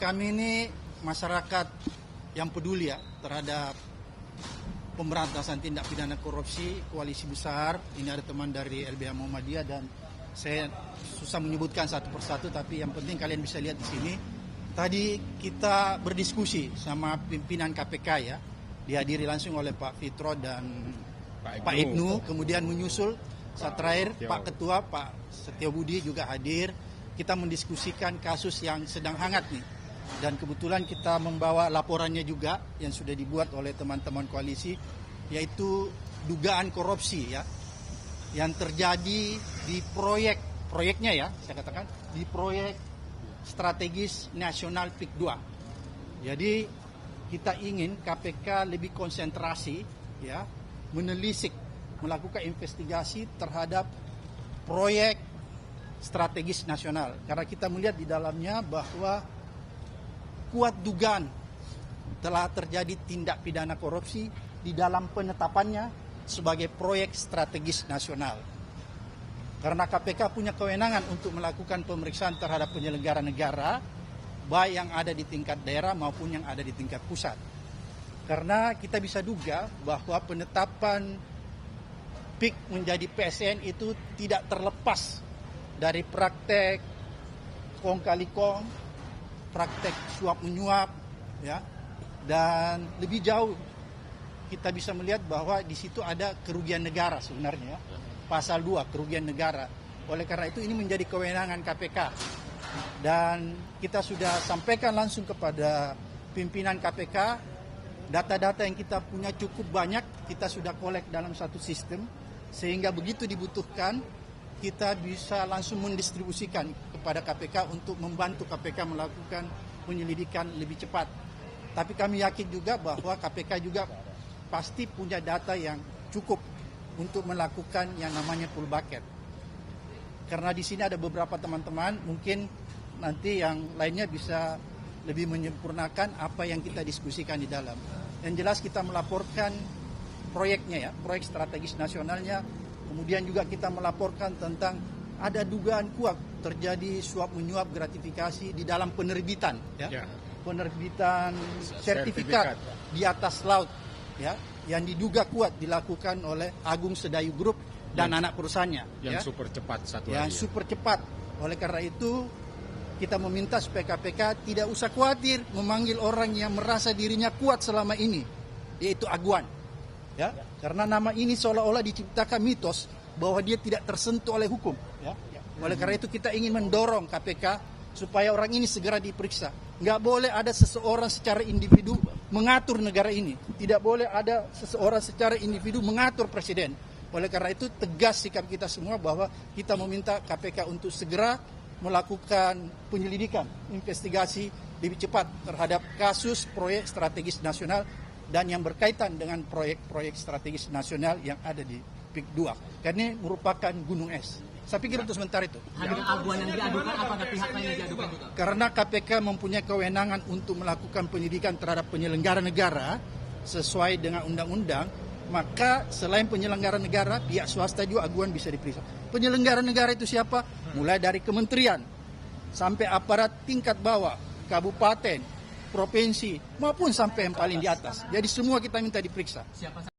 Kami ini masyarakat yang peduli ya terhadap pemberantasan tindak pidana korupsi, koalisi besar. Ini ada teman dari LBH Muhammadiyah dan saya susah menyebutkan satu persatu, tapi yang penting kalian bisa lihat di sini. Tadi kita berdiskusi sama pimpinan KPK ya, dihadiri langsung oleh Pak Fitro dan Pak Ibnu, kemudian menyusul saat terakhir Pak Ketua, Pak Setiobudi juga hadir. Kita mendiskusikan kasus yang sedang hangat nih. Dan kebetulan kita membawa laporannya juga yang sudah dibuat oleh teman-teman koalisi, yaitu dugaan korupsi ya yang terjadi di proyeknya ya, saya katakan di proyek strategis nasional PIK 2. Jadi kita ingin KPK lebih konsentrasi ya, menelisik, melakukan investigasi terhadap proyek strategis nasional, karena kita melihat di dalamnya bahwa kuat dugaan telah terjadi tindak pidana korupsi di dalam penetapannya sebagai proyek strategis nasional. Karena KPK punya kewenangan untuk melakukan pemeriksaan terhadap penyelenggara negara, baik yang ada di tingkat daerah maupun yang ada di tingkat pusat. Karena kita bisa duga bahwa penetapan PIK menjadi PSN itu tidak terlepas dari praktek kong kali kong, praktek suap menyuap ya, dan lebih jauh kita bisa melihat bahwa di situ ada kerugian negara sebenarnya, pasal 2 kerugian negara. Oleh karena itu ini menjadi kewenangan KPK dan kita sudah sampaikan langsung kepada pimpinan KPK. Data-data yang kita punya cukup banyak, kita sudah kolek dalam satu sistem sehingga begitu dibutuhkan kita bisa langsung mendistribusikan kepada KPK untuk membantu KPK melakukan penyelidikan lebih cepat. Tapi kami yakin juga bahwa KPK juga pasti punya data yang cukup untuk melakukan yang namanya full bucket. Karena di sini ada beberapa teman-teman, mungkin nanti yang lainnya bisa lebih menyempurnakan apa yang kita diskusikan di dalam. Yang jelas kita melaporkan proyeknya ya, proyek strategis nasionalnya. Kemudian juga kita melaporkan tentang ada dugaan kuat terjadi suap menyuap gratifikasi di dalam penerbitan ya. Penerbitan sertifikat di atas laut ya, yang diduga kuat dilakukan oleh Agung Sedayu Group dan anak perusahaannya yang ya. Super cepat satu yang lagi. Super cepat. Oleh karena itu kita meminta supaya KPK tidak usah khawatir memanggil orang yang merasa dirinya kuat selama ini, yaitu Aguan. Ya, karena nama ini seolah-olah diciptakan mitos bahwa dia tidak tersentuh oleh hukum. Ya. Oleh karena itu kita ingin mendorong KPK supaya orang ini segera diperiksa. Nggak boleh ada seseorang secara individu mengatur negara ini. Tidak boleh ada seseorang secara individu mengatur presiden. Oleh karena itu tegas sikap kita semua bahwa kita meminta KPK untuk segera melakukan penyelidikan, investigasi lebih cepat terhadap kasus proyek strategis nasional dan yang berkaitan dengan proyek-proyek strategis nasional yang ada di PIK 2. Karena ini merupakan gunung es. Saya pikir untuk sementara itu. Ada Aguan yang diadukan, apakah pihak lain yang diadukan juga? Karena KPK mempunyai kewenangan untuk melakukan penyidikan terhadap penyelenggara negara sesuai dengan undang-undang, maka selain penyelenggara negara, pihak swasta juga Aguan bisa diperiksa. Penyelenggara negara itu siapa? Mulai dari kementerian sampai aparat tingkat bawah, kabupaten, provinsi, maupun sampai yang paling di atas. Jadi semua kita minta diperiksa. Siapa